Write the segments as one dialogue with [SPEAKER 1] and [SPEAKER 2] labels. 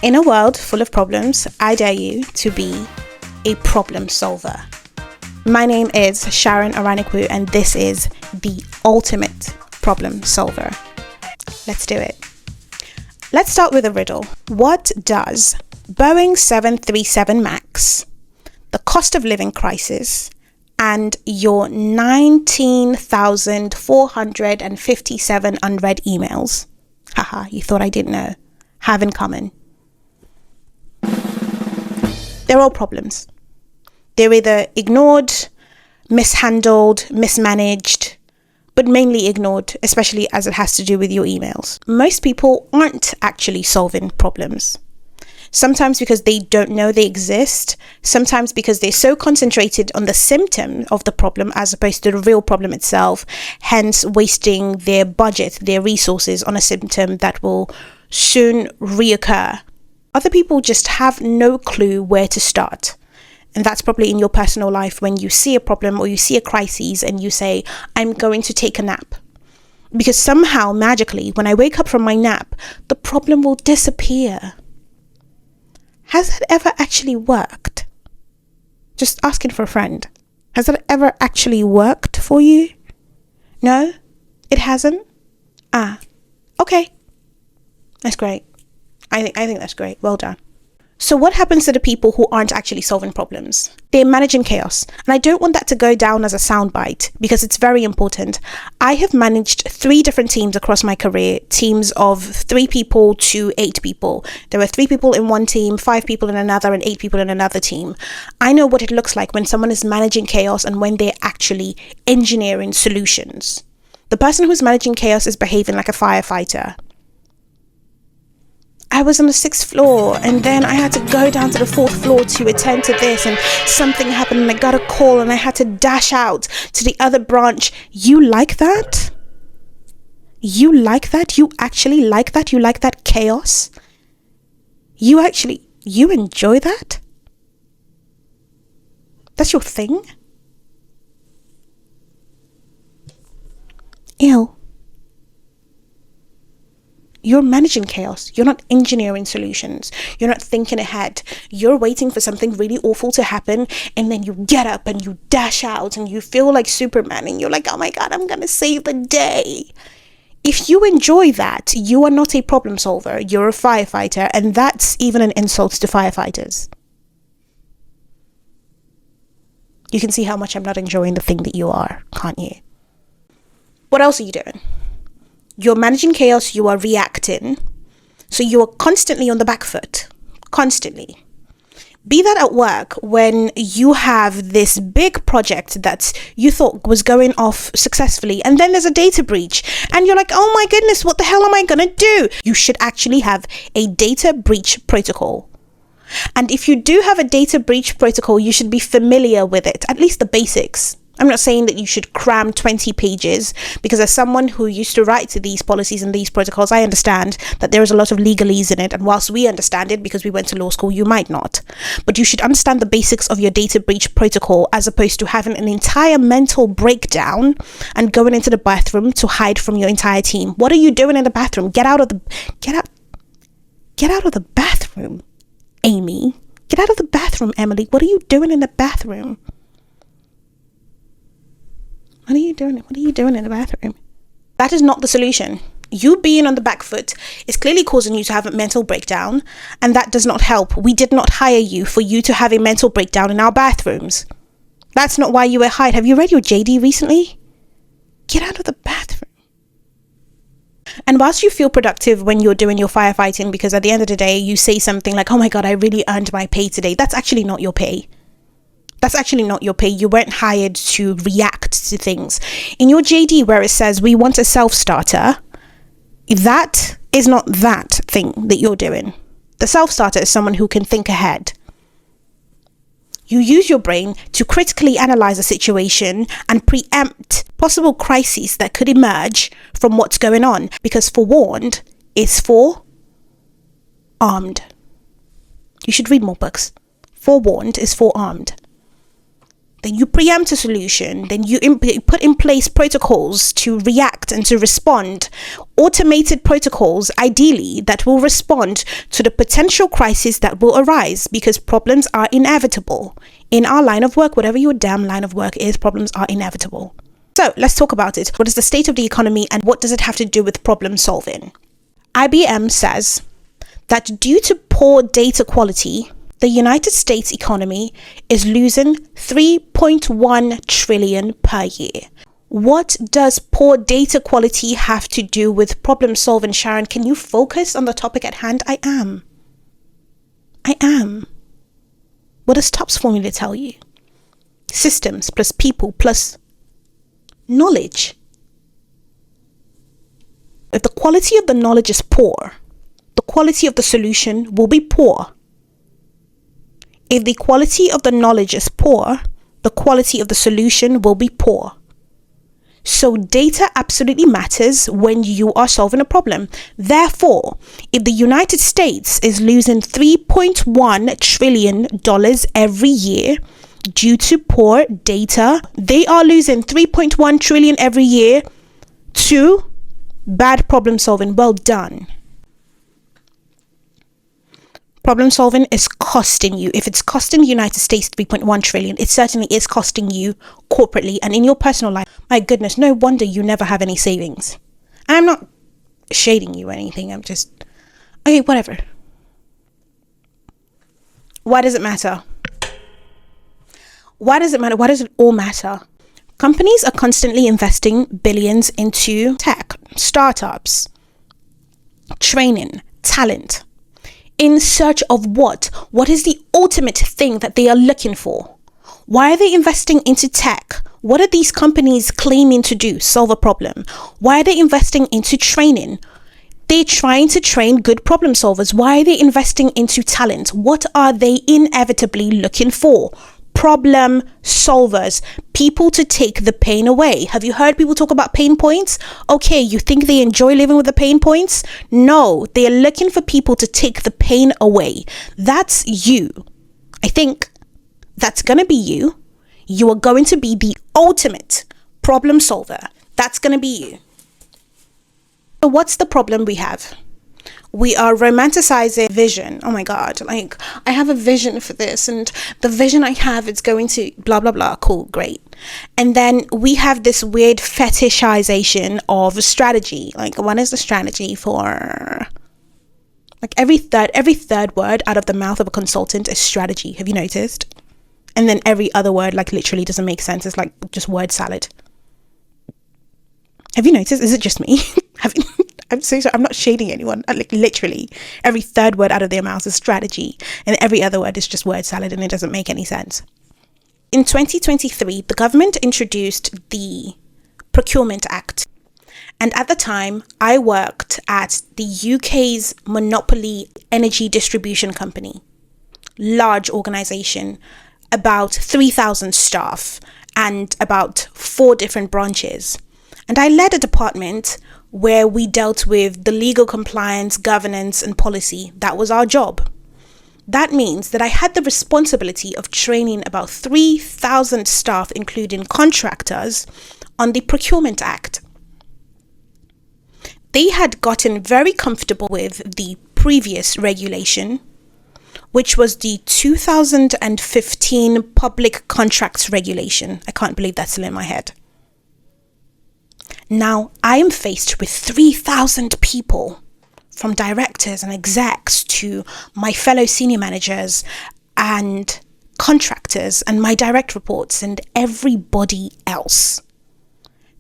[SPEAKER 1] In a world full of problems, I dare you to be a problem solver. My name is Sharon Ornekwu, and this is the ultimate problem solver. Let's do it. Let's start with a riddle. What does Boeing 737 MAX, the cost of living crisis, and your 19,457 unread emails, haha, you thought I didn't know, have in common? They're all problems. They're either ignored, mishandled, mismanaged, but mainly ignored, especially as it has to do with your emails. Most people aren't actually solving problems. Sometimes because they don't know they exist, sometimes because they're so concentrated on the symptom of the problem as opposed to the real problem itself, hence wasting their budget, their resources on a symptom that will soon reoccur. Other people just have no clue where to start. And that's probably in your personal life when you see a problem or you see a crisis and you say, I'm going to take a nap. Because somehow, magically, when I wake up from my nap, the problem will disappear. Has that ever actually worked? Just asking for a friend. Has that ever actually worked for you? No? It hasn't? Okay. That's great. I think that's great. Well done. So what happens to the people who aren't actually solving problems? They're managing chaos. And I don't want that to go down as a soundbite because it's very important. I have managed 3 different teams across my career, teams of 3 people to 8 people. There were 3 people in one team, 5 people in another, and 8 people in another team. I know what it looks like when someone is managing chaos and when they're actually engineering solutions. The person who's managing chaos is behaving like a firefighter. I was on the 6th floor and then I had to go down to the 4th floor to attend to this, and something happened and I got a call and I had to dash out to the other branch. You like that? You like that? You actually like that? You like that chaos? You enjoy that? That's your thing? Ew. You're managing chaos. You're not engineering solutions. You're not thinking ahead. You're waiting for something really awful to happen, and then you get up and you dash out and you feel like Superman and you're like, oh my God, I'm going to save the day. If you enjoy that, you are not a problem solver. You're a firefighter, and that's even an insult to firefighters. You can see how much I'm not enjoying the thing that you are, can't you? What else are you doing? You're managing chaos, you are reacting. So you are constantly on the back foot. Constantly. Be that at work when you have this big project that you thought was going off successfully, and then there's a data breach and you're like, oh my goodness, what the hell am I going to do? You should actually have a data breach protocol. And if you do have a data breach protocol, you should be familiar with it, at least the basics. I'm not saying that you should cram 20 pages, because as someone who used to write these policies and these protocols, I understand that there is a lot of legalese in it. And whilst we understand it because we went to law school, you might not. But you should understand the basics of your data breach protocol, as opposed to having an entire mental breakdown and going into the bathroom to hide from your entire team. What are you doing in the bathroom? Get out of the bathroom, Amy. Get out of the bathroom, Emily. What are you doing in the bathroom? What are you doing? What are you doing in the bathroom? That is not the solution. You being on the back foot is clearly causing you to have a mental breakdown, and that does not help. We did not hire you for you to have a mental breakdown in our bathrooms. That's not why you were hired. Have you read your JD recently? Get out of the bathroom. And whilst you feel productive when you're doing your firefighting, because at the end of the day, you say something like, oh my God, I really earned my pay today. That's actually not your pay. That's actually not your pay. You weren't hired to react to things. In your JD where it says we want a self-starter, that is not that thing that you're doing. The self-starter is someone who can think ahead. You use your brain to critically analyze a situation and preempt possible crises that could emerge from what's going on, because forewarned is forearmed. You should read more books. Forewarned is forearmed. then you preempt a solution, then you put in place protocols to react and to respond, automated protocols, ideally, that will respond to the potential crisis that will arise, because problems are inevitable. In our line of work, whatever your damn line of work is, problems are inevitable. So let's talk about it. What is the state of the economy and what does it have to do with problem solving? IBM says that due to poor data quality, the United States economy is losing 3.1 trillion per year. What does poor data quality have to do with problem solving, Sharon? Can you focus on the topic at hand? I am. What does TUPS Formula tell you? Systems plus people plus knowledge. If the quality of the knowledge is poor, the quality of the solution will be poor. If the quality of the knowledge is poor, the quality of the solution will be poor. So data absolutely matters when you are solving a problem. Therefore, if the United States is losing $3.1 trillion every year due to poor data, they are losing 3.1 trillion every year to bad problem solving. Well done. Problem solving is costing you. If it's costing the United States 3.1 trillion, it certainly is costing you corporately and in your personal life. My goodness, no wonder you never have any savings. And I'm not shading you or anything. I'm just, okay, whatever. Why does it matter? Why does it matter? Why does it all matter? Companies are constantly investing billions into tech, startups, training, talent. In search of what? What is the ultimate thing that they are looking for? Why are they investing into tech? What are these companies claiming to do? Solve a problem. Why are they investing into training? They're trying to train good problem solvers. Why are they investing into talent? What are they inevitably looking for? Problem solvers, people to take the pain away. Have you heard people talk about pain points? Okay, you think they enjoy living with the pain points? No, they are looking for people to take the pain away. That's you. I think that's going to be you. You are going to be the ultimate problem solver. That's going to be you. So what's the problem we have? We are romanticizing vision. Oh my God, like I have a vision for this and the vision I have is going to blah, blah, blah. Cool, great. And then we have this weird fetishization of strategy. Like, what is the strategy for? Like every third word out of the mouth of a consultant is strategy. Have you noticed? And then every other word like literally doesn't make sense. It's like just word salad. Have you noticed? Is it just me? I'm so sorry. I'm not shading anyone. Like literally every third word out of their mouths is strategy and every other word is just word salad and it doesn't make any sense. In 2023, the government introduced the Procurement Act. And at the time, I worked at the UK's monopoly energy distribution company, large organization, about 3,000 staff and about 4 different branches. And I led a department where we dealt with the legal compliance, governance, and policy. That was our job. That means that I had the responsibility of training about 3,000 staff, including contractors, on the Procurement Act. They had gotten very comfortable with the previous regulation, which was the 2015 Public Contracts Regulation. I can't believe that's still in my head. Now, I am faced with 3,000 people, from directors and execs to my fellow senior managers and contractors and my direct reports and everybody else,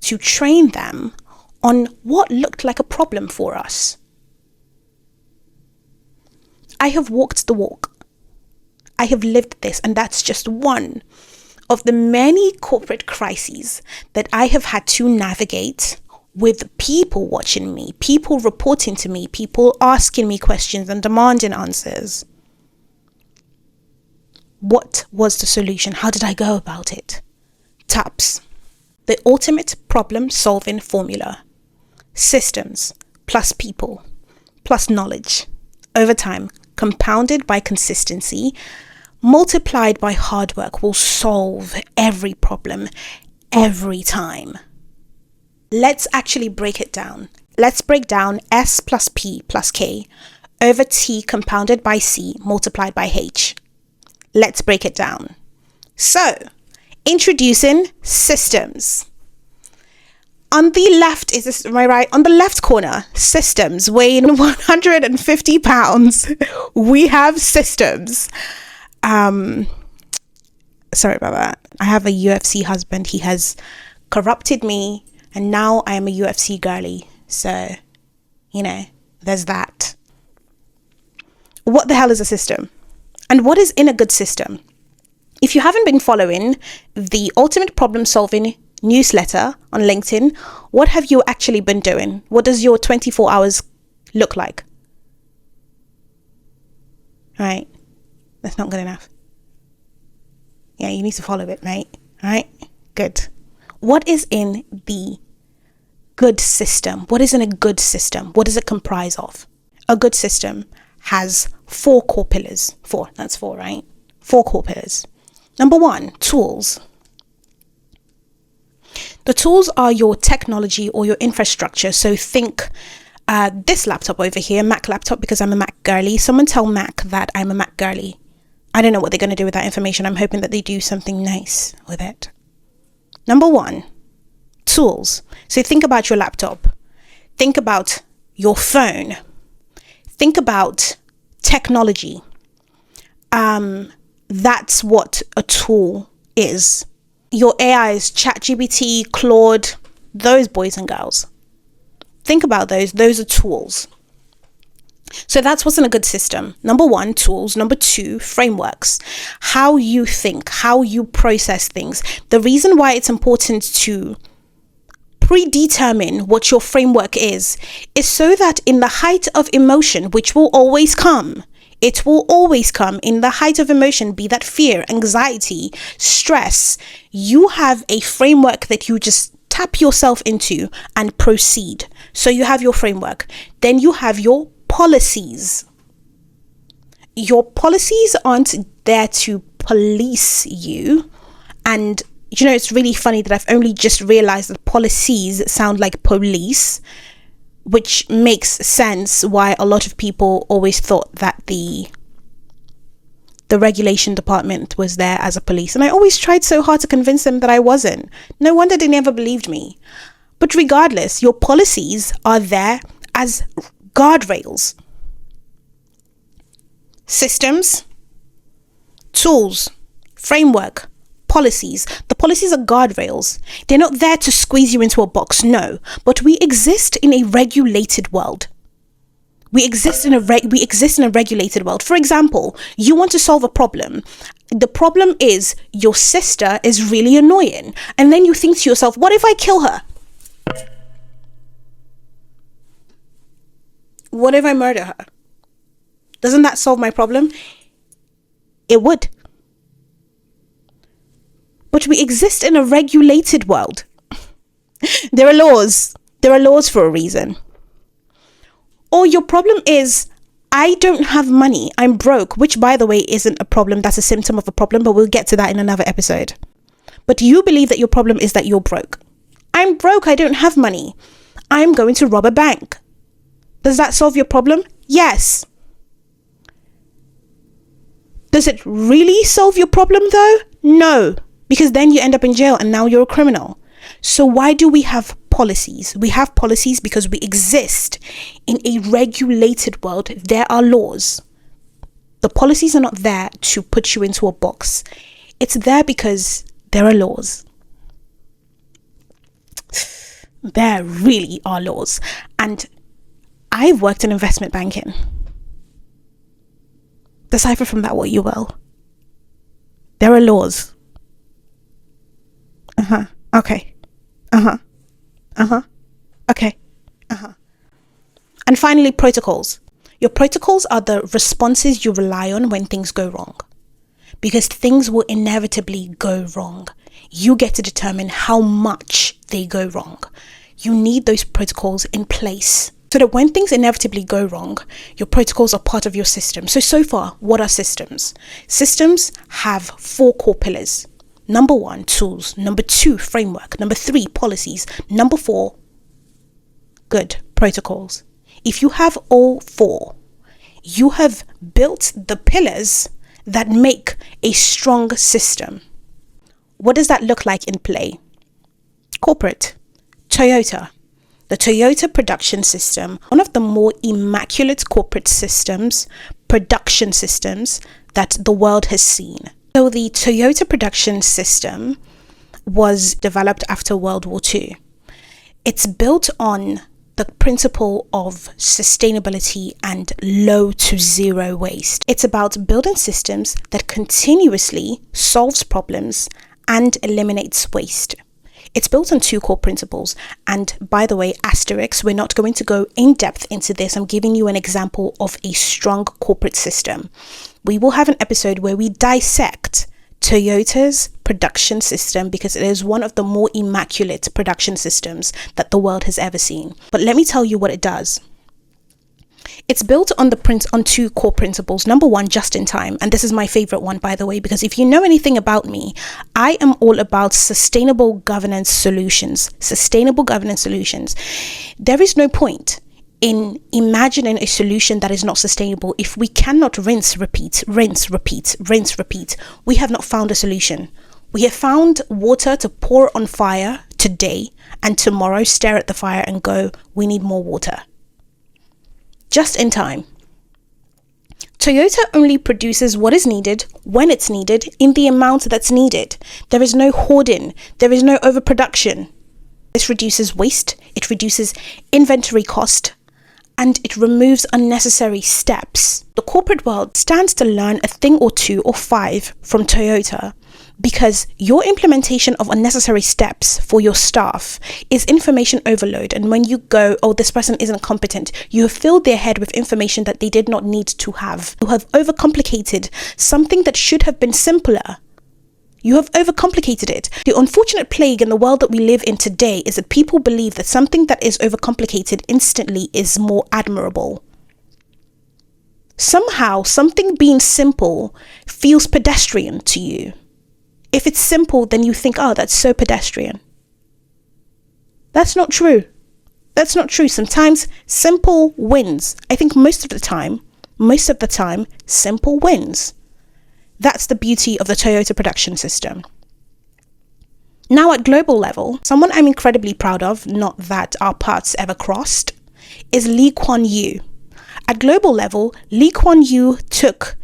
[SPEAKER 1] to train them on what looked like a problem for us. I have walked the walk. I have lived this, and that's just one of the many corporate crises that I have had to navigate, with people watching me, people reporting to me, people asking me questions and demanding answers. What was the solution? How did I go about it? TUPS, the ultimate problem solving formula. Systems plus people plus knowledge over time, compounded by consistency, multiplied by hard work will solve every problem every time. Let's actually break it down. Let's break down S plus P plus K over T compounded by C multiplied by H. Let's break it down. So, introducing systems. On the left, is this, am I right? On the left corner, systems weighing 150 pounds. We have systems. Sorry about that. I have a UFC husband. He has corrupted me, and now I am a UFC girly. So, there's that. What the hell is a system? And what is in a good system? If you haven't been following the Ultimate Problem Solving newsletter on LinkedIn, what have you actually been doing? What does your 24 hours look like? All right. That's not good enough. Yeah, you need to follow it, mate. All right. Good. What is in the good system? What is in a good system? What does it comprise of? A good system has 4 core pillars. 4, that's 4, right? 4 core pillars. Number 1, tools. The tools are your technology or your infrastructure. So think this laptop over here, Mac laptop, because I'm a Mac girly. Someone tell Mac that I'm a Mac girly. I don't know what they're going to do with that information. I'm hoping that they do something nice with it. Number 1, tools. So think about your laptop. Think about your phone. Think about technology. That's what a tool is. Your AIs, ChatGPT, Claude, those boys and girls. Think about those. Those are tools. So that's what's in a good system. Number 1, tools. Number 2, frameworks. How you think, how you process things. The reason why it's important to predetermine what your framework is so that in the height of emotion, which will always come, it will always come in the height of emotion, be that fear, anxiety, stress, you have a framework that you just tap yourself into and proceed. So you have your framework. Then you have your policies. Your policies aren't there to police you. And it's really funny that I've only just realized that policies sound like police, which makes sense why a lot of people always thought that the regulation department was there as a police. And I always tried so hard to convince them that I wasn't. No wonder they never believed me. But regardless, your policies are there as guardrails. Systems, tools, framework, policies. The policies are guardrails. They're not there to squeeze you into a box, no. But we exist in a regulated world. We exist in a regulated world. For example, you want to solve a problem. The problem is your sister is really annoying. And then you think to yourself, what if I kill her? What if I murder her? Doesn't that solve my problem? It would. But we exist in a regulated world. There are laws. There are laws for a reason. Or your problem is, I don't have money. I'm broke, which by the way isn't a problem. That's a symptom of a problem, but we'll get to that in another episode. But you believe that your problem is that you're broke. I'm broke. I don't have money. I'm going to rob a bank. Does that solve your problem? Yes. Does it really solve your problem though? No. Because then you end up in jail and now you're a criminal. So why do we have policies? We have policies because we exist in a regulated world. There are laws. The policies are not there to put you into a box. It's there because there are laws. There really are laws. And I've worked in investment banking. Decipher from that what you will. There are laws. Okay. Okay. And finally, protocols. Your protocols are the responses you rely on when things go wrong. Because things will inevitably go wrong. You get to determine how much they go wrong. You need those protocols in place So that when things inevitably go wrong, your protocols are part of your system. So far, what are systems? Systems have 4 core pillars. Number 1, tools. Number 2, framework. Number 3, policies. Number 4, good, protocols. If you have all 4, you have built the pillars that make a strong system. What does that look like in play? Corporate, Toyota. The Toyota production system, one of the more immaculate corporate systems, production systems that the world has seen. So the Toyota production system was developed after World War II. It's built on the principle of sustainability and low to zero waste. It's about building systems that continuously solves problems and eliminates waste. It's built on 2 core principles. And by the way, asterisks, we're not going to go in depth into this. I'm giving you an example of a strong corporate system. We will have an episode where we dissect Toyota's production system because it is one of the more immaculate production systems that the world has ever seen. But let me tell you what it does. It's built on 2 core principles. Number 1, just in time. And this is my favorite one, by the way, because if you know anything about me, I am all about sustainable governance solutions. Sustainable governance solutions. There is no point in imagining a solution that is not sustainable if we cannot rinse, repeat. We have not found a solution. We have found water to pour on fire today, and tomorrow stare at the fire and go, we need more water. Just in time. Toyota only produces what is needed when it's needed in the amount that's needed. There is no hoarding. There is no overproduction. This reduces waste. It reduces inventory cost. And it removes unnecessary steps. The corporate world stands to learn a thing or 2 or 5 from Toyota, because your implementation of unnecessary steps for your staff is information overload. And when you go, oh, this person isn't competent, you have filled their head with information that they did not need to have. You have overcomplicated something that should have been simpler. You have overcomplicated it. The unfortunate plague in the world that we live in today is that people believe that something that is overcomplicated instantly is more admirable. Somehow, something being simple feels pedestrian to you. If it's simple, then you think, oh, that's so pedestrian. That's not true. That's not true. Sometimes simple wins. I think most of the time, simple wins. That's the beauty of the Toyota production system. Now at global level, someone I'm incredibly proud of, not that our paths ever crossed, is Lee Kuan Yew. At global level, Lee Kuan Yew took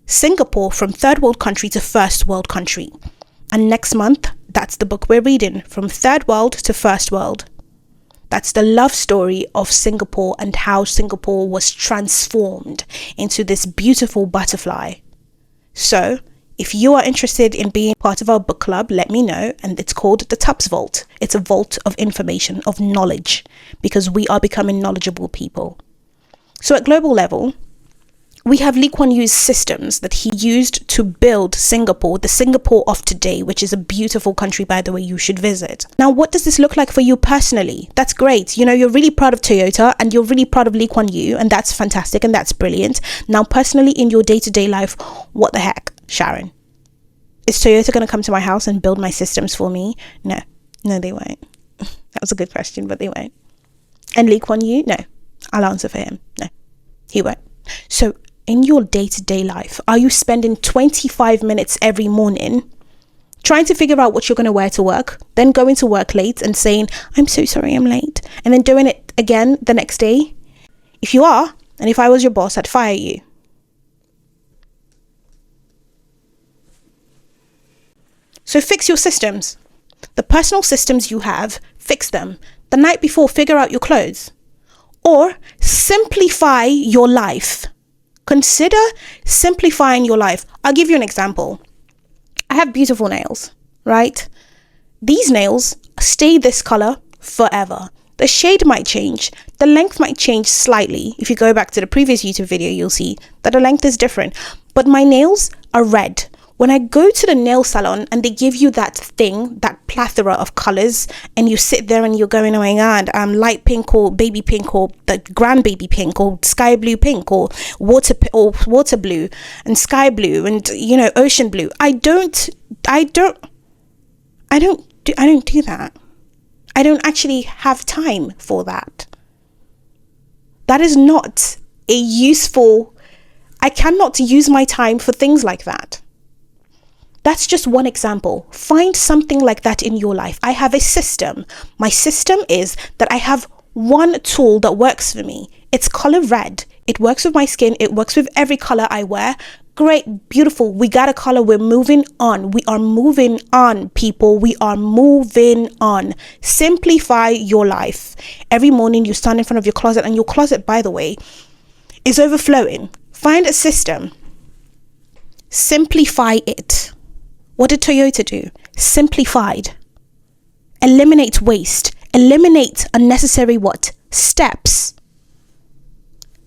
[SPEAKER 1] Singapore from third world country to first world country. And next month, that's the book we're reading, From Third World to First World. That's the love story of Singapore and how Singapore was transformed into this beautiful butterfly. So, if you are interested in being part of our book club, let me know. And it's called the TUPS Vault. It's a vault of information, of knowledge, because we are becoming knowledgeable people. So at global level, we have Lee Kuan Yew's systems that he used to build Singapore, the Singapore of today, which is a beautiful country, by the way, you should visit. Now, what does this look like for you personally? That's great. You know, you're really proud of Toyota and you're really proud of Lee Kuan Yew, and that's fantastic and that's brilliant. Now, personally, in your day-to-day life, what the heck, Sharon? Is Toyota going to come to my house and build my systems for me? No, they won't. That was a good question, but they won't. And Lee Kuan Yew? No, I'll answer for him. No, he won't. So, in your day-to-day life, are you spending 25 minutes every morning trying to figure out what you're going to wear to work, then going to work late and saying, I'm so sorry I'm late, and then doing it again the next day? If you are, and if I was your boss, I'd fire you. So fix your systems. The personal systems you have, fix them. The night before, figure out your clothes. Or simplify your life. Consider simplifying your life. I'll give you an example. I have beautiful nails, right? These nails stay this color forever. The shade might change. The length might change slightly. If you go back to the previous YouTube video, you'll see that the length is different. But my nails are red. When I go to the nail salon and they give you that thing, that plethora of colors, and you sit there and you're going, oh my God, light pink or baby pink or the grandbaby pink or sky blue pink or water blue and sky blue and, ocean blue. I don't do that. I don't actually have time for that. That is not I cannot use my time for things like that. That's just one example. Find something like that in your life. I have a system. My system is that I have one tool that works for me. It's color red. It works with my skin. It works with every color I wear. Great, beautiful. We got a color. We're moving on. We are moving on, people. We are moving on. Simplify your life. Every morning you stand in front of your closet, and your closet, by the way, is overflowing. Find a system. Simplify it. What did Toyota do? Simplified. Eliminate waste. Eliminate unnecessary steps.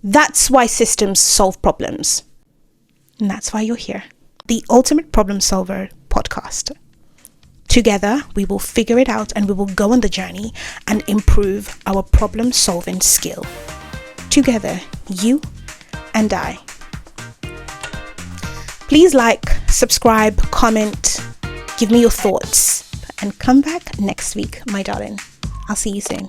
[SPEAKER 1] That's why systems solve problems. And that's why you're here. The Ultimate Problem Solver podcast. Together, we will figure it out and we will go on the journey and improve our problem solving skill. Together, you and I. Please like, subscribe, comment, give me your thoughts, and come back next week, my darling. I'll see you soon.